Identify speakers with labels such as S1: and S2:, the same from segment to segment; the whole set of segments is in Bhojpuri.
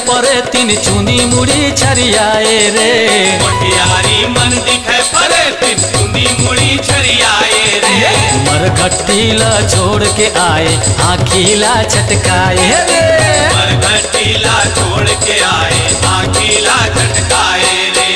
S1: परे तीन चुनी मुड़ी छरियाए रे।
S2: मोटियारी मन दिखे परे तीन चुनी मुड़ी छरियाए रे।
S1: मरघट्टीला छोड़ के आए आखीला चटकाए रे।
S2: मरघट्टीला छोड़ के आए आखीला चटकाए रे।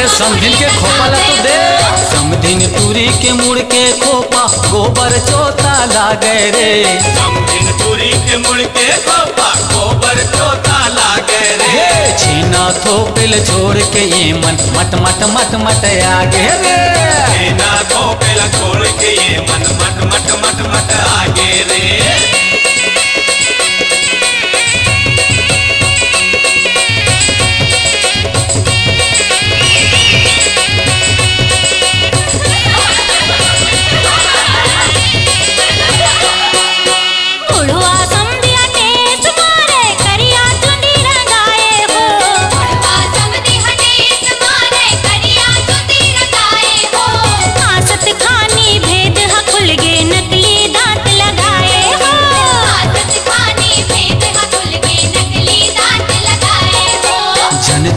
S1: समधिन के खोपा ला तो दे। समधिन तुरी के मुड़ के खोपा गोबर चोता लागे रे।
S2: समधिन तुरी के मुड़ के खोपा गोबर चोता लागे रे।
S1: छीना थोपिल छोड़ के ये मन मट मट मट मट आगे रे।
S2: छीना थोपिल छोड़ के ये मन मट मट मट मट आगे रे।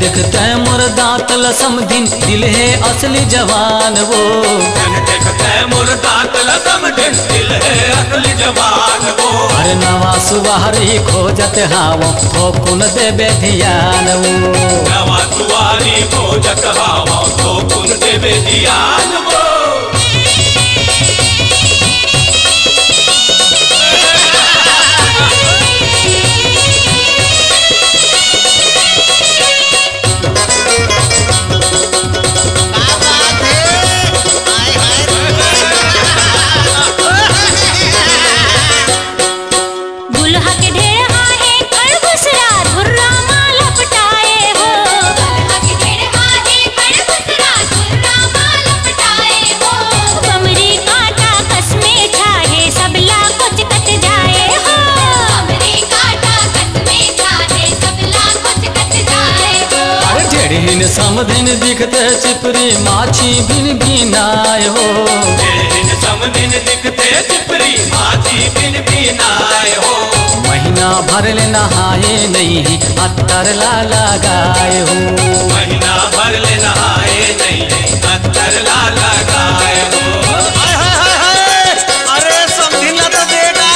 S1: देखते मोर दांतल समधिन दिल है असली जवान वो।
S2: देखते मोर दांतल समधिन दिल है असली जवान वो।
S1: अरे नवा सुवारी खोजत हावो थोकुन देबे ध्यान वो।
S2: नवा सुवारी खोजत हावो थोकुन देबे ध्यान वो।
S1: समधिन दिखते चिपरी माछी बिन बिनाए हो।
S2: समधिन दिखते चिपरी माछी बिन बिनाए हो।
S1: महीना भर ले नहाए नहीं अत्तर ला लगाए हो।
S2: महीना भर ले नहाए नहीं अत्तर ला लगाए हो।
S3: अरे समधिन ला तो देगा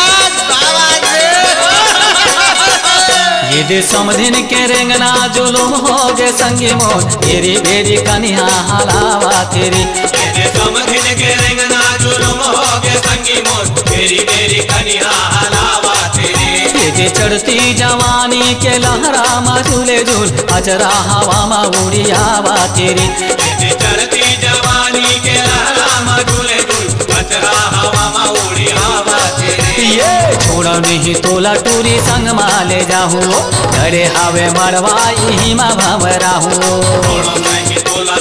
S1: ये दे समधिन के रेंगना जुलुम हो गे संगी मोर तेरी बेरी कन्या हलावा तेरी।
S2: ये दे समधिन के रेंगना जुलुम हो गे संगी मोर तेरी बेरी कन्या हलावा तेरी।
S1: ये दे चढ़ती जवानी के लहरा मा झूले झूल अजरा हवा मा उड़ियावा तेरी।
S2: ये दे चढ़ती जवानी के लहरा मा झूले झूल अजरा हवा मा उड़ियावा तेरी।
S1: ये छोड़ा नहीं तोला टूरी संग माले जाहू डरे हावे मरवाई ही मा भवराहू।
S2: छोड़ा नहीं तोला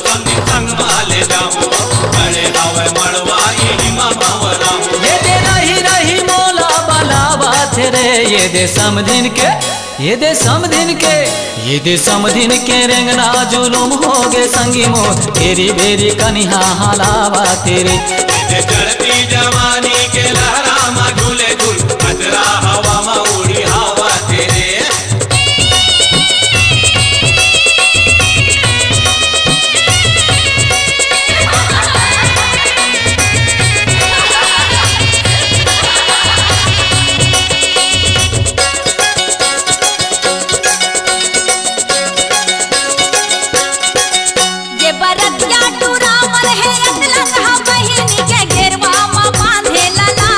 S2: संग माले जाहू डरे हावे मरवाई ही मा भवराहू।
S1: ये दे रही रही मोला बलावा तेरे। ये दे समधिन के ये दे समधिन के ये दे समधिन के रेंगना जुलुम हो गे संगी मोर तेरी बेरी कन्या हलावा तेरी।
S2: चढ़ती जवानी के लहरा मा झूले झूल अजरा हवा मा उड़ी हवा तेरे।
S4: बहिनी के घेरवा में बांधे लगा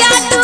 S4: जाट